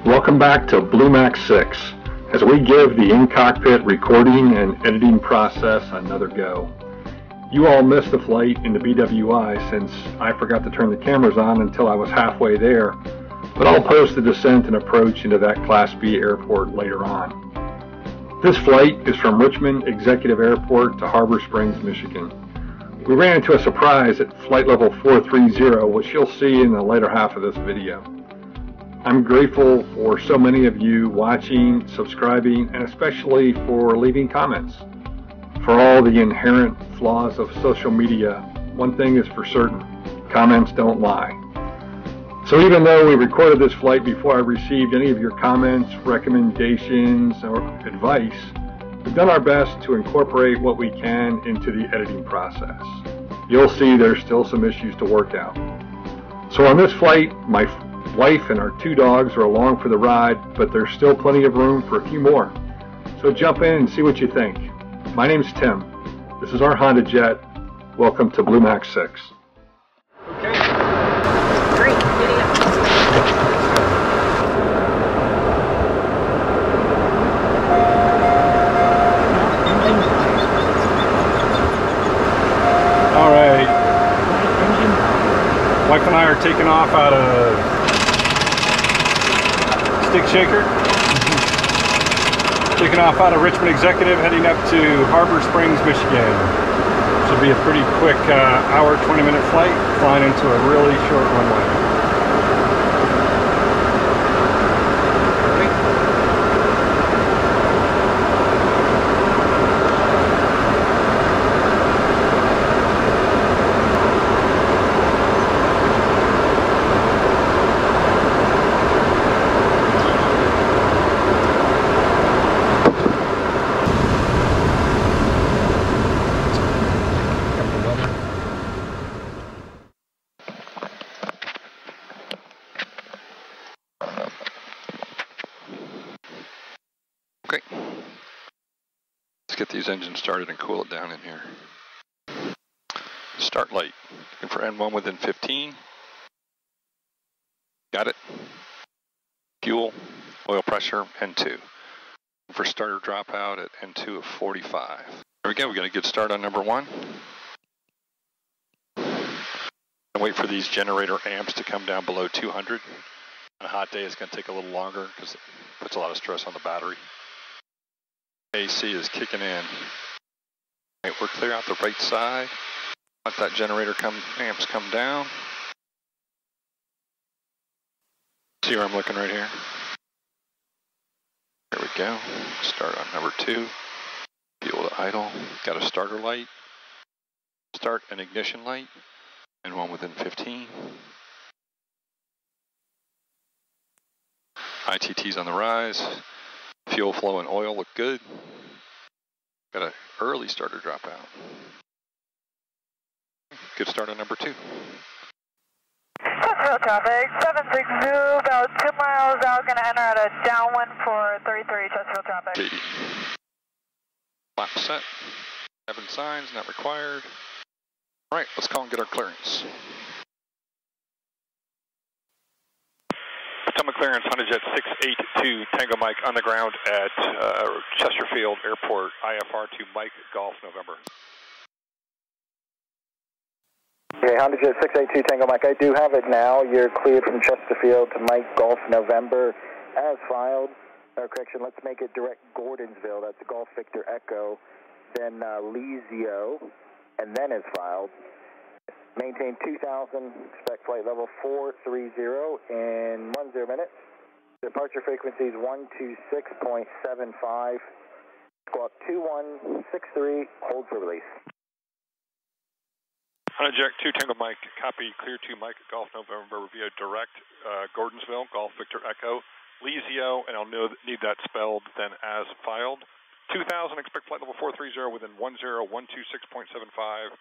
Welcome back to BlueMax 6 as we give the in-cockpit recording and editing process another go. You all missed the flight into BWI since I forgot to turn the cameras on until I was halfway there, but I'll post the descent and approach into that Class B airport later on. This flight is from Richmond Executive Airport to Harbor Springs, Michigan. We ran into a surprise at flight level 430, which you'll see in the later half of this video. I'm grateful for so many of you watching, subscribing, and especially for leaving comments. For all the inherent flaws of social media, one thing is for certain: comments don't lie. So even though we recorded this flight before I received any of your comments, recommendations, or advice, we've done our best to incorporate what we can into the editing process. You'll see there's still some issues to work out. So on this flight, my wife and our 2 dogs are along for the ride, but there's still plenty of room for a few more. So jump in and see what you think. My name's Tim. This is our HondaJet. Welcome to BlueMax 6. Okay. Great. Video. All right. Wife and I are taking off out of Stick Shaker. Taking off out of Richmond Executive, heading up to Harbor Springs, Michigan. Should be a pretty quick hour, 20-minute flight, flying into a really short runway. Okay, let's get these engines started and cool it down in here. Start light, looking for N1 within 15. Got it. Fuel, oil pressure, N2. Looking for starter dropout at N2 of 45. There we go, we got a good start on number 1. And wait for these generator amps to come down below 200. On a hot day, it's going to take a little longer because it puts a lot of stress on the battery. AC is kicking in. Right, we're clear out the right side. Let that generator amps come down. See where I'm looking right here? There we go. Start on number 2. Fuel to idle. Got a starter light. Start an ignition light. And 1 within 15. ITT's on the rise. Fuel flow and oil look good. Got an early starter dropout. Good start on number 2. Chesterfield traffic, 76 new, about 2 miles out, going to enter at a downwind for 33 Chesterfield traffic. Okay. Flap set, 7 signs, not required. All right, let's call and get our clearance. Potomac clearance, HondaJet 682 Tango Mike on the ground at Chesterfield Airport, IFR to Mike Golf November. Okay, HondaJet 682 Tango Mike, I do have it now. You're cleared from Chesterfield to Mike Golf November as filed. Correction, let's make it direct Gordonsville, that's Golf Victor Echo, then LIZIO, and then as filed. Maintain 2000, expect flight level 430 in 10 minutes. Departure frequency is 126.75. Squawk 2163, hold for release. HondaJet 2 Tango Mike, copy, clear to Mike Golf November via direct Gordonsville, Golf Victor Echo, LIZIO, and I'll need that spelled then as filed. 2000, expect flight level 430 within 10126.75.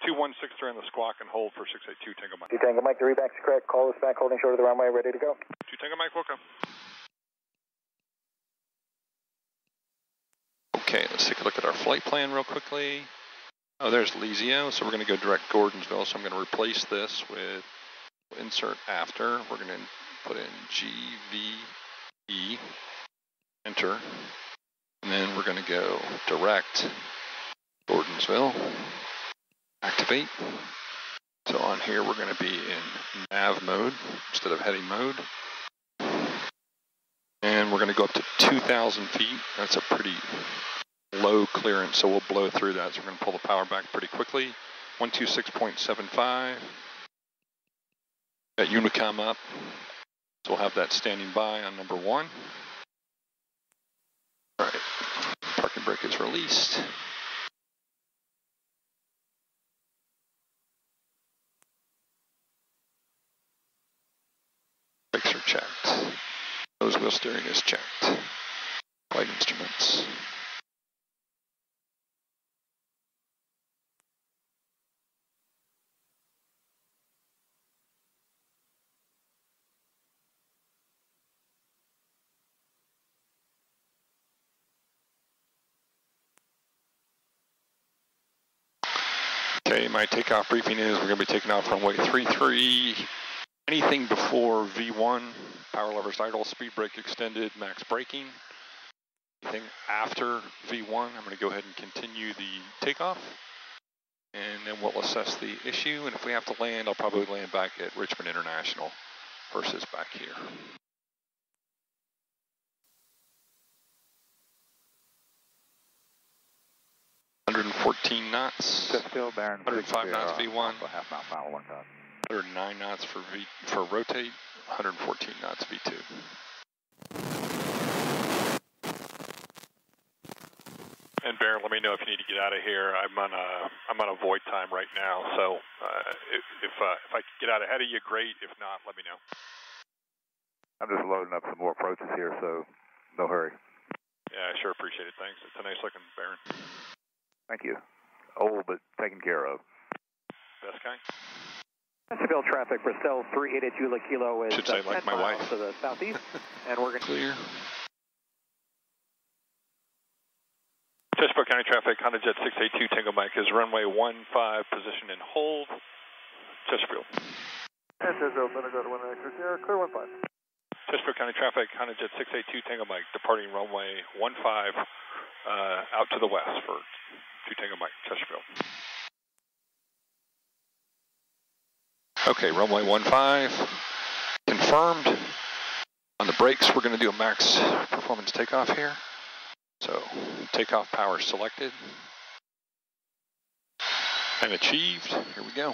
2163 on the Squawk and hold for 682 Tango Mike. 2 Tango Mike, the readback's correct. Call us back, holding short of the runway, ready to go. 2 Tango Mike, welcome. Okay, let's take a look at our flight plan real quickly. Oh, there's LIZIO, so we're going to go direct Gordonsville, so I'm going to replace this with insert after. We're going to put in GV E, enter, and then we're going to go direct Gordonsville, activate. So on here we're going to be in nav mode instead of heading mode. And we're going to go up to 2,000 feet. That's a pretty low clearance, so we'll blow through that. So we're going to pull the power back pretty quickly. 126.75. Got Unicom up. So we'll have that standing by on number 1. All right, parking brake is released. Brakes are checked. Nose wheel steering is checked. Flight instruments. Okay, my takeoff briefing is we're going to be taking off runway 33. Anything before V1, power levers idle, speed brake extended, max braking. Anything after V1, I'm going to go ahead and continue the takeoff. And then we'll assess the issue. And if we have to land, I'll probably land back at Richmond International versus back here. knots. 105 knots V1. Half mile final 1 time. 109 knots for rotate. 114 knots V2. And Baron, let me know if you need to get out of here. I'm on a void time right now, so if I can get out ahead of you, great. If not, let me know. I'm just loading up some more approaches here, so no hurry. Yeah, I sure appreciate it. Thanks. It's a nice looking Baron. Thank you. Old, but taken care of. Best kind. Chesterfield traffic, Bristol 388 Julia Kilo is should say like my wife. To the southeast, and we're going to clear. Chesterfield County traffic, HondaJet 682 Tango Mike is runway 15, position and hold. Chesterfield. Chesterfield, better go to 1 acre here, clear 15. Chesterfield County traffic, HondaJet 682 Tango Mike, departing runway 15 out to the west for 2 Tango Mike, Chesterfield. Okay, runway 15, confirmed. On the brakes, we're going to do a max performance takeoff here. So, takeoff power selected. And achieved. Here we go.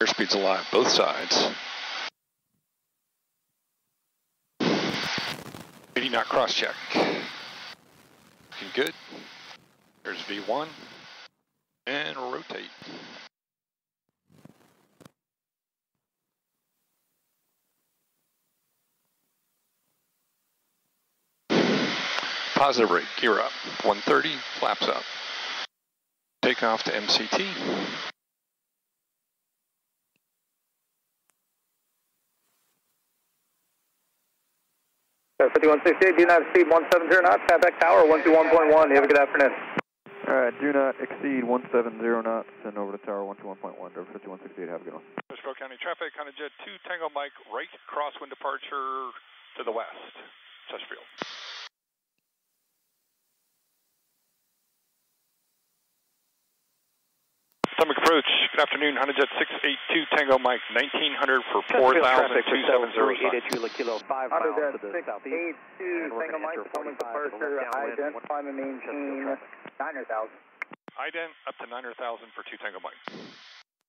Airspeed's alive, both sides. 80 knot cross check. Looking good. There's V1. And rotate. Positive rate, gear up. 130, flaps up. Takeoff to MCT. So 5168, do not exceed 170 knots, contact tower 121.1. You have a good afternoon. Alright, do not exceed 170 knots, send over to tower 121.1, over 5168, have a good one. Chesterfield County traffic, HondaJet 2 Tango Mike, right crosswind departure to the west. Chesterfield. Stomach approach, good afternoon, HondaJet 682 Tango Mike, 1900 for 4,270. 388 Kilo 5 miles HondaJet to the southeast. 682 Tango Mike, coming departure, ident, climb and maintain 900,000. Ident up to 900,000 for 2 Tango Mike.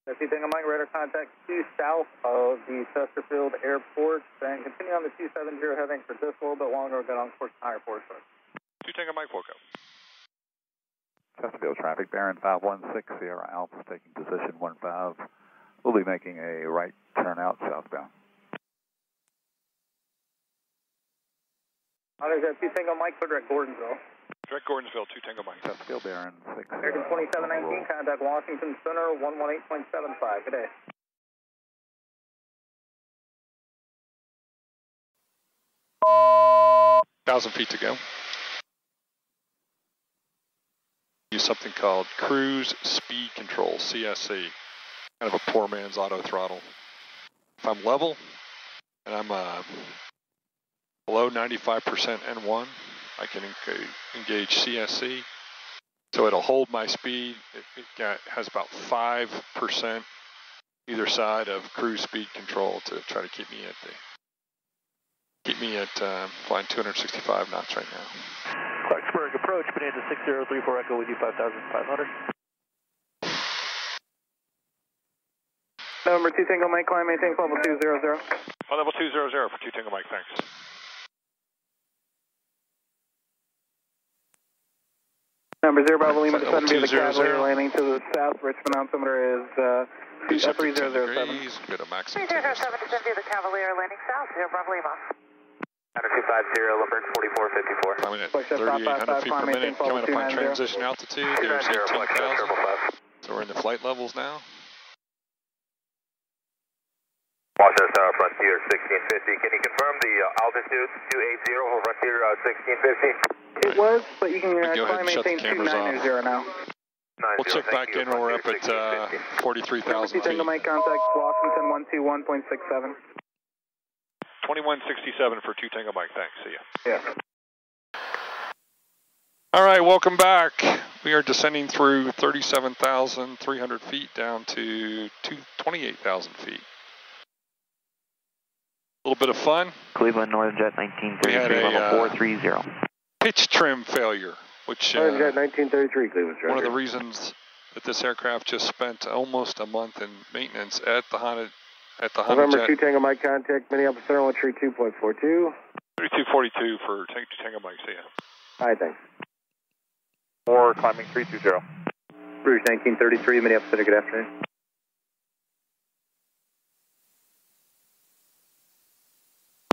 2 Tango Mike, radar contact due south of the Chesterfield Airport, and continue on the 270 heading for just a little bit longer, get on course higher force. 2 Tango Mike, Wilco. Chesterfield traffic, Baron 516, Sierra Alpha taking position 15. We'll be making a right turn out southbound. HondaJet 2 Tango Mike, direct Gordonsville. Direct Gordonsville, 2 Tango Mike. Chesterfield, Baron 6. American 2719, contact Washington Center, 118.75. Good day. Thousand feet to go. use something called cruise speed control, CSC, kind of a poor man's auto throttle. If I'm level and I'm below 95% N1, I can engage CSC. So it'll hold my speed. It has about 5% either side of cruise speed control to try to keep me at flying 265 knots right now. Clarksburg approach, Bonanza 6034 Echo with you 5,500. November 2 Tango Mike, climb, maintain level 200. Level 200 for 2 Tango Mike, thanks. Number 0 Bravo Lima, descend via the Cavalier landing to the south. Richmond altimeter is 3007. Go to max. 3007, descend via the Cavalier landing south, 0 Bravo Lima. 250, Lindbergh 4454. Climbing at 3,800 feet per minute, coming up on transition altitude. There's 18,000. So we're in the flight levels now. Washington Tower, Frontier 1650. Can you confirm the altitude 280 for Frontier 1650? It was, but you can go ahead and shut the maintain cameras off. 290 now. We'll check back in when we're up at 43,000 feet. Tango Mike, contact Washington 121.67. 2167 for 2 Tango Mike, thanks, see ya. Yeah. All right, welcome back. We are descending through 37,300 feet down to 28,000 feet. A little bit of fun. Cleveland Northern Jet 1933, we had a, level 430. Pitch trim failure, which Northern Jet 1933, Cleveland. one of the reasons that this aircraft just spent almost a month in maintenance at the HondaJet. November 2 Tango Mike, contact Minneapolis Center 132.42. 3242 for 2 Tango Mike, see ya. Hi, thanks. 4 climbing 320. Rouge 1933, Minneapolis Center, good afternoon.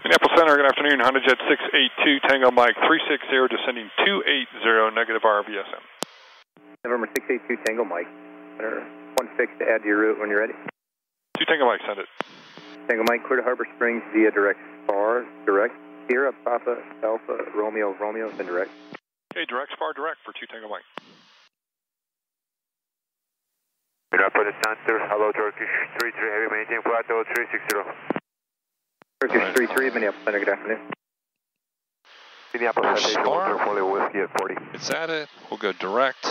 Minneapolis Center, good afternoon. HondaJet 682 Tango Mike 360 descending 280 negative RVSM. November 682 Tango Mike. Center 16 to add to your route when you're ready. 2 Tango Mike, send it. Tango Mike, clear to Harbor Springs via direct SPARR, direct. Sierra, Papa, Alpha, Romeo, then direct. Okay, direct SPARR, direct for 2 Tango Mike. Minneapolis Center, hello Turkish 33 heavy maintain plateau 360. Turkish 33, Minneapolis Center, good afternoon. Minneapolis Center, SPARR. Whiskey at 40. It's at it. We'll go direct.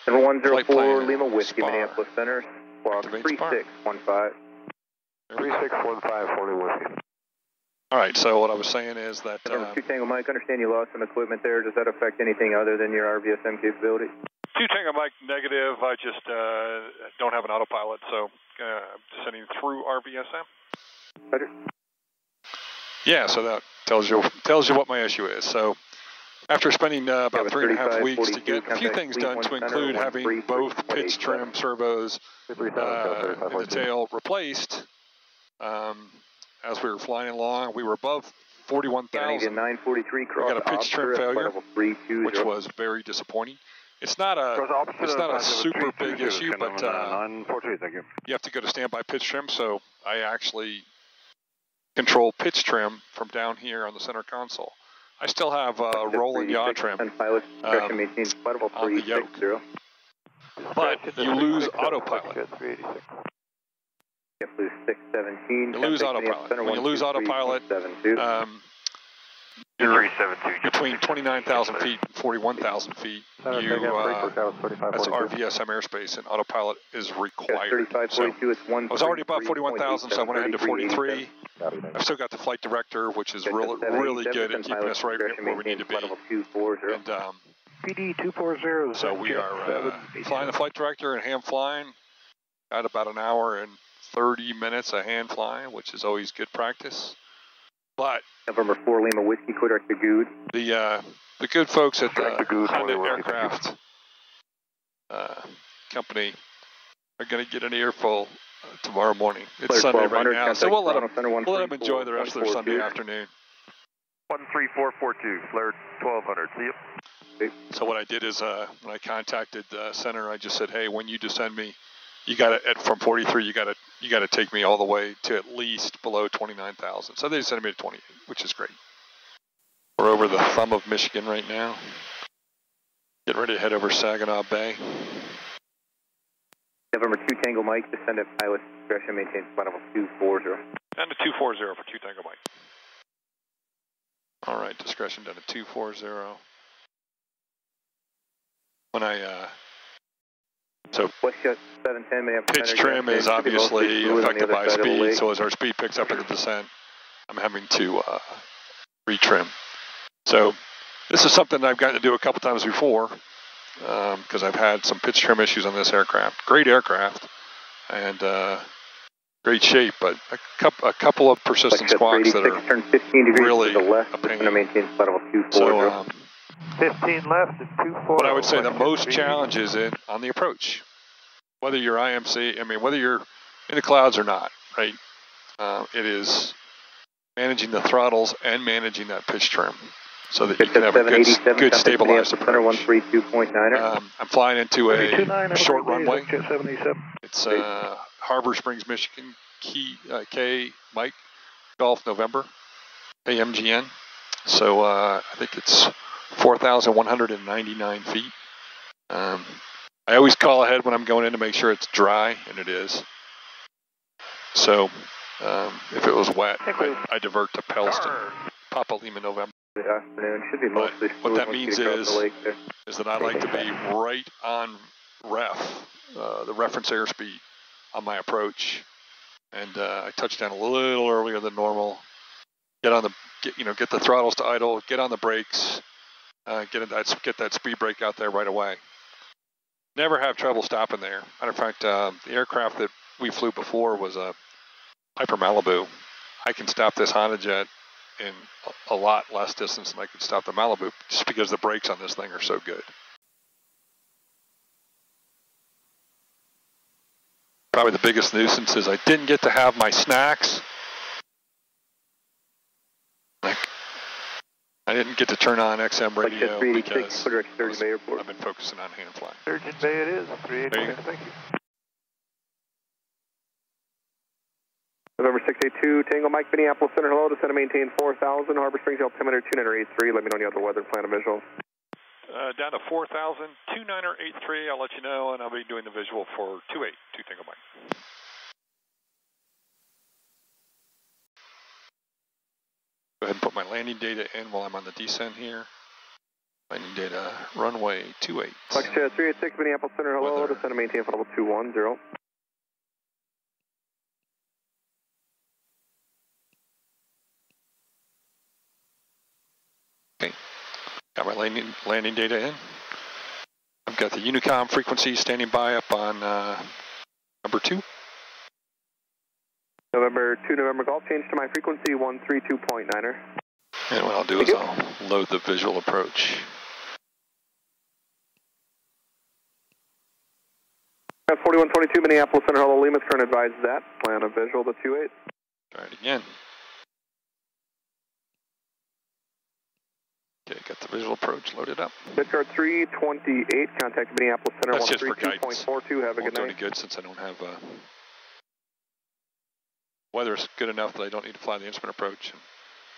Number 104 plan, Lima Whiskey, SPARR. Minneapolis Center. Squawk Activate 3615. 3615, 40 Whiskey. All right, so what I was saying is that... Number 2 Tango Mike, understand you lost some equipment there. Does that affect anything other than your RVSM capability? 2 Tango Mike, negative. I just don't have an autopilot, so descending through RVSM. Better. Yeah, so that tells you what my issue is. So after spending about 3.5 weeks to get a few things done, to include having both pitch trim servos in the tail replaced, as we were flying along, we were above 41,000. We got a pitch trim failure, which was very disappointing. It's not a super big issue, but you have to go to standby pitch trim. So I actually control pitch trim from down here on the center console. I still have rolling yaw trim on the yoke, but you lose autopilot. You lose autopilot. When you lose autopilot, you're between 29,000 feet and 41,000 feet. That's RVSM airspace, and autopilot is required. So I was already above 41,000, so I went ahead to 43. I've still got the flight director, which is really good at keeping us right where we need to be. And PD 240. so we are flying the flight director and hand flying. Got about an hour and 30 minutes of hand flying, which is always good practice. But November 4 Lima Whiskey, co-director Good. The good folks at the Honda Aircraft company are going to get an earful tomorrow morning. It's Sunday right now, so we'll let them enjoy the rest of their Sunday afternoon. 13442, flared 1200. See you. So what I did is when I contacted the center, I just said, hey, when you descend me, you got to from 43. You got to take me all the way to at least below 29,000. So they descended me to 28, which is great. We're over the thumb of Michigan right now. Getting ready to head over Saginaw Bay. November 2 Tango Mike, descend at pilot discretion, maintain flight level 240. Down to 240 for 2 Tango Mike. All right, discretion down to 240. When I, so WestJet 710, pitch trim is obviously affected by speed, so as our speed picks up in the descent, I'm having to retrim. So this is something that I've gotten to do a couple times before because I've had some pitch trim issues on this aircraft. Great aircraft and great shape, but a couple of persistent squawks that are really a pain. So 15 left and 24. but I would say the most challenge is on the approach. Whether you're IMC, I mean, whether you're in the clouds or not, right? It is managing the throttles and managing that pitch trim so that you can have a good stabilized approach. I'm flying into a short runway. It's Harbor Springs, Michigan, K Mike Golf November, KMGN. So I think it's 4,199 feet. I always call ahead when I'm going in to make sure it's dry, and it is. So if it was wet, I divert to Pellston, Papa Lima November. Good afternoon. Should be mostly what that means is that I like to be right on the reference airspeed on my approach, and I touch down a little earlier than normal. Get the throttles to idle, get on the brakes, get that speed brake out there right away. Never have trouble stopping there. Matter of fact, the aircraft that we flew before was a Piper Malibu. I can stop this HondaJet in a lot less distance than I could stop the Malibu just because the brakes on this thing are so good. Probably the biggest nuisance is I didn't get to have my snacks. I didn't get to turn on XM radio because I've been focusing on hand flying. Sturgeon Bay it is, 380, thank you. November 682, Tango Mike, Minneapolis Center, hello, descend and maintain 4,000, Harbor Springs, altimeter 2983, let me know when you have the weather plan and visual. Down to 4,000, 2983, I'll let you know, and I'll be doing the visual for 28, 2 Tango Mike. Go ahead and put my landing data in while I'm on the descent here. Landing data, runway 28. WestJet 386, Minneapolis Center, hello, descend and maintain flight level 210. Okay, got my landing data in. I've got the Unicom frequency standing by up on number 2. November 2, November Golf, change to my frequency 132.9er. And what I'll do is I'll load the visual approach. That's 4122 Minneapolis Center, hello, Lima's current advised that. Plan of visual to 28. Try it again. Okay, got the visual approach loaded up. Pitchcard 328, contact Minneapolis Center 132.42. Have a good night. Won't do any good since I don't have weather's good enough that I don't need to fly the instrument approach. And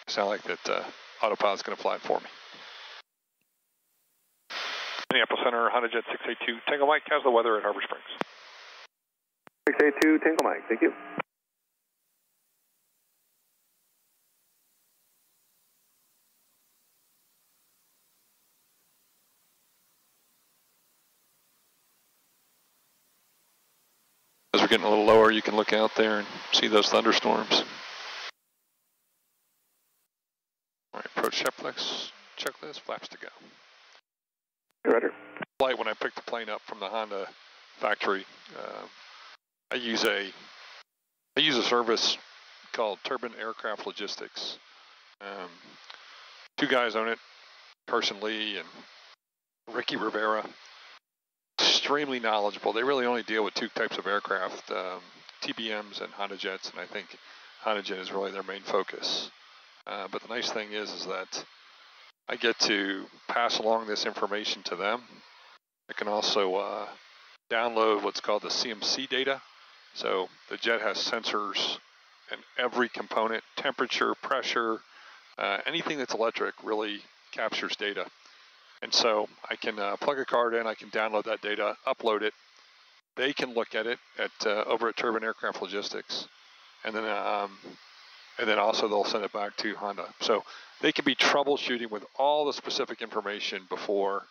it sounds like that autopilot's going to fly it for me. Minneapolis Center, HondaJet 682, Tango Mike, how's the weather at Harbor Springs? 682, Tango Mike, thank you. As we're getting a little lower, you can look out there and see those thunderstorms. All right, approach checklist, flaps to go. Roger. Flight, when I picked the plane up from the Honda factory, I use a service called Turbine Aircraft Logistics. 2 guys own it, Carson Lee and Ricky Rivera. Extremely knowledgeable. They really only deal with 2 types of aircraft, TBMs and HondaJets, and I think HondaJet is really their main focus. But the nice thing is that I get to pass along this information to them. I can also download what's called the CMC data. So the jet has sensors and every component, temperature, pressure, anything that's electric really captures data. And so I can plug a card in, I can download that data, upload it. They can look at it over at Turbine Aircraft Logistics, and then also they'll send it back to Honda. So they can be troubleshooting with all the specific information before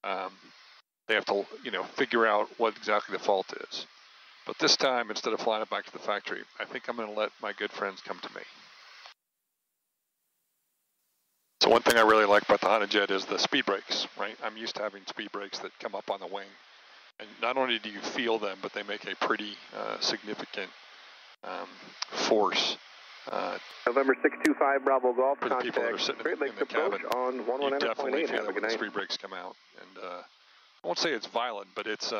they have to, figure out what exactly the fault is. But this time, instead of flying it back to the factory, I think I'm going to let my good friends come to me. So one thing I really like about the HondaJet is the speed brakes, right? I'm used to having speed brakes that come up on the wing. And not only do you feel them, but they make a pretty significant force. November 625 Bravo Golf, for the people that are sitting in the cabin, on you definitely feel it when the speed brakes come out. And I won't say it's violent, but it's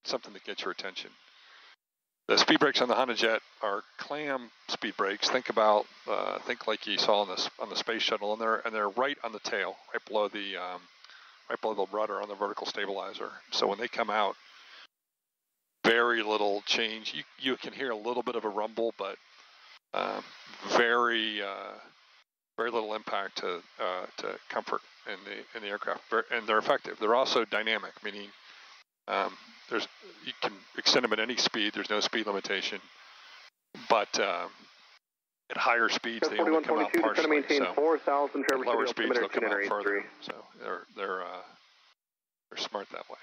something that gets your attention. The speed brakes on the HondaJet are clam speed brakes. Think like you saw on the space shuttle, and they're right on the tail, right below the rudder on the vertical stabilizer. So when they come out, very little change. You can hear a little bit of a rumble, but very little impact to comfort in the aircraft, and they're effective. They're also dynamic, meaning you can extend them at any speed. There's no speed limitation, but at higher speeds they only come out partially. So 4,000 at lower speeds they'll come out further. So they're smart that way.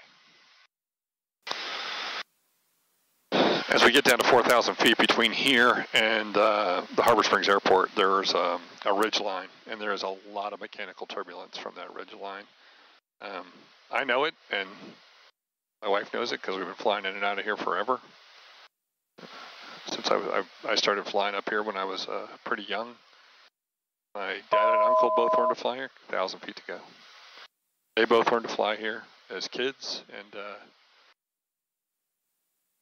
As we get down to 4,000 feet between here and the Harbor Springs Airport, there's a ridge line, and there is a lot of mechanical turbulence from that ridge line. I know it, and my wife knows it because we've been flying in and out of here forever. Since I started flying up here when I was pretty young. My dad and uncle both learned to fly here, 1,000 feet to go. They both learned to fly here as kids, and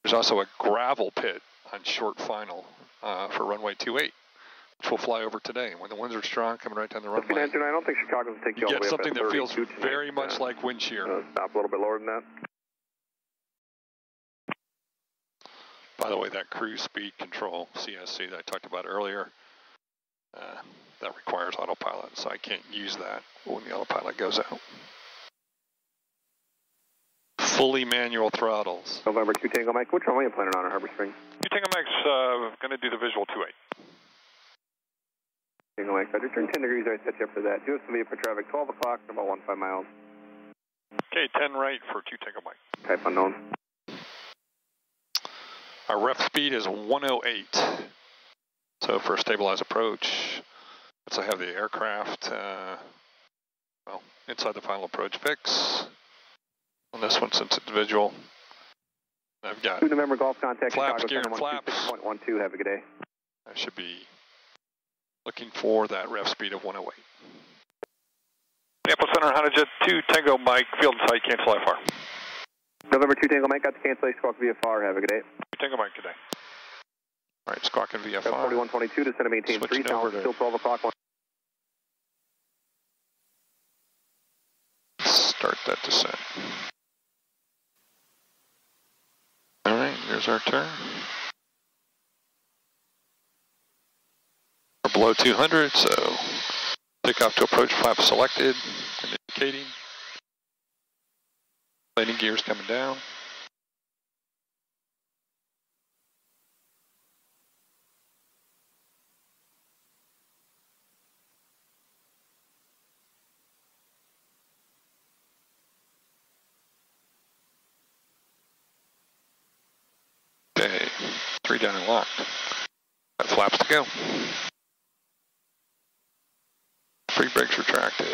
there's also a gravel pit on short final for runway 28, which we'll fly over today. When the winds are strong, coming right down the runway, I don't think Chicago will take you get something that feels very much like wind shear. Stop a little bit lower than that. By the way, that cruise speed control, CSC, that I talked about earlier, that requires autopilot, so I can't use that when the autopilot goes out. Fully manual throttles. November 2 Tango Mike, which runway are you planning on Harbor Springs? 2 Tango Mike's going to do the visual 28. Tango Mike, I turn 10 degrees right, set you up for that. US via for traffic, 12 o'clock, about 15 miles. Okay, 10 right for 2 Tango Mike. Type unknown. Our ref speed is 108. So for a stabilized approach, once I have the aircraft, inside the final approach fix. On this one, since it's visual, I've got 2 November Golf contact, flaps, Chicago, gear, and flaps. 6.12, have a good day. I should be looking for that ref speed of 108. Minneapolis Center, HondaJet 2 Tango Mike, field and site, cancel IFR. November 2 Tango Mike, got the cancellation, Squawk VFR, have a good day. 2 Tango Mike today. All right, Squawk and VFR. 4122, descend and maintain 3,000, still 12 o'clock. Start that descent. All right, here's our turn. We're below 200, so takeoff to approach flap selected and indicating. Landing gears coming down. Okay, 3 down and locked. Got flaps to go. Free brakes retracted.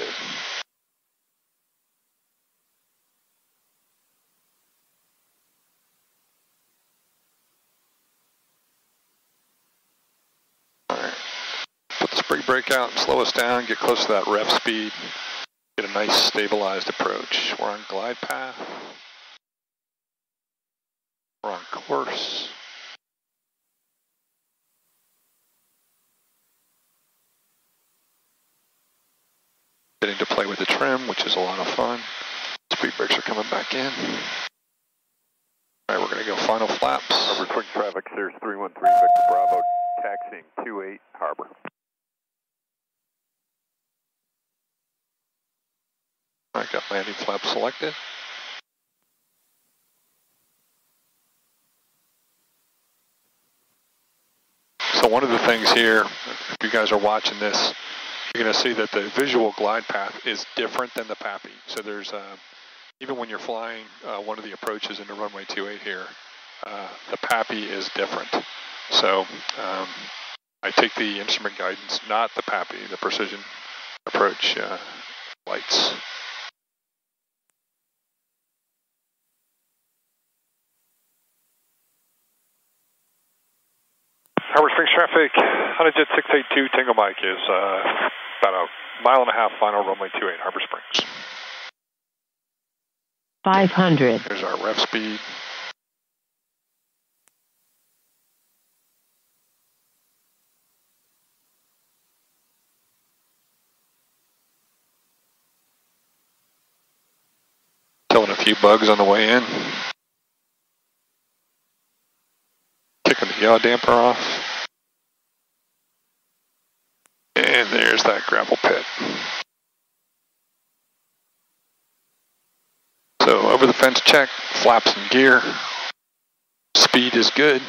Alright. Put the spring brake out and slow us down, get close to that ref speed. Get a nice stabilized approach. We're on glide path. We're on course. Getting to play with the trim, which is a lot of fun. Speed brakes are coming back in. All right, we're going to go final flaps. Harbor Springs traffic, Sears 313, Victor Bravo, taxiing 28 Harbor. I got landing flap selected. So one of the things here, if you guys are watching this, you're going to see that the visual glide path is different than the PAPI. So there's, even when you're flying one of the approaches into runway 28 here, the PAPI is different. So I take the instrument guidance, not the PAPI, the precision approach lights. Harbor Springs traffic, HondaJet 682 Tango Mike is about a mile and a half final runway 28 Harbor Springs. 500. There's our ref speed. Killing a few bugs on the way in. Kicking the yaw damper off. And there's that gravel pit. So over the fence check, flaps and gear. Speed is good.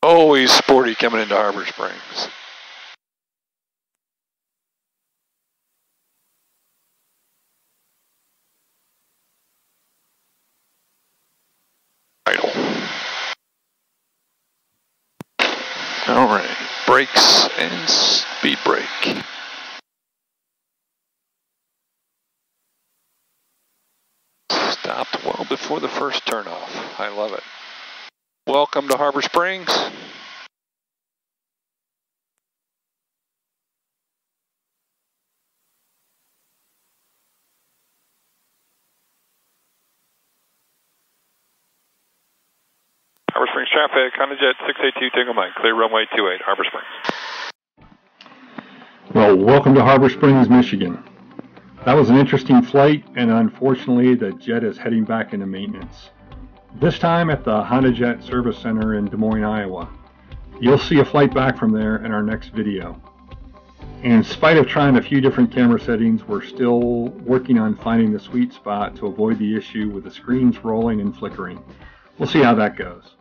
Always sporty coming into Harbor Springs. Idle. All right, brakes and speed brake. Stopped well before the first turnoff. I love it. Welcome to Harbor Springs. Harbor Springs traffic, HondaJet 682 Tango Mike, clear runway 28, Harbor Springs. Well, welcome to Harbor Springs, Michigan. That was an interesting flight, and unfortunately the jet is heading back into maintenance. This time at the HondaJet Service Center in Des Moines, Iowa. You'll see a flight back from there in our next video. And in spite of trying a few different camera settings, we're still working on finding the sweet spot to avoid the issue with the screens rolling and flickering. We'll see how that goes.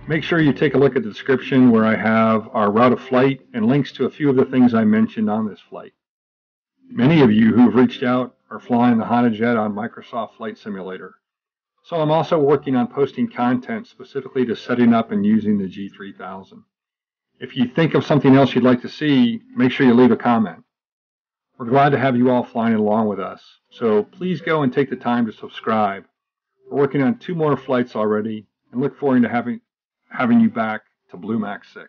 Make sure you take a look at the description where I have our route of flight and links to a few of the things I mentioned on this flight. Many of you who've reached out are flying the HondaJet on Microsoft Flight Simulator. So I'm also working on posting content specifically to setting up and using the G3000. If you think of something else you'd like to see, make sure you leave a comment. We're glad to have you all flying along with us, so please go and take the time to subscribe. We're working on 2 more flights already and look forward to having you back to Blue Max 6.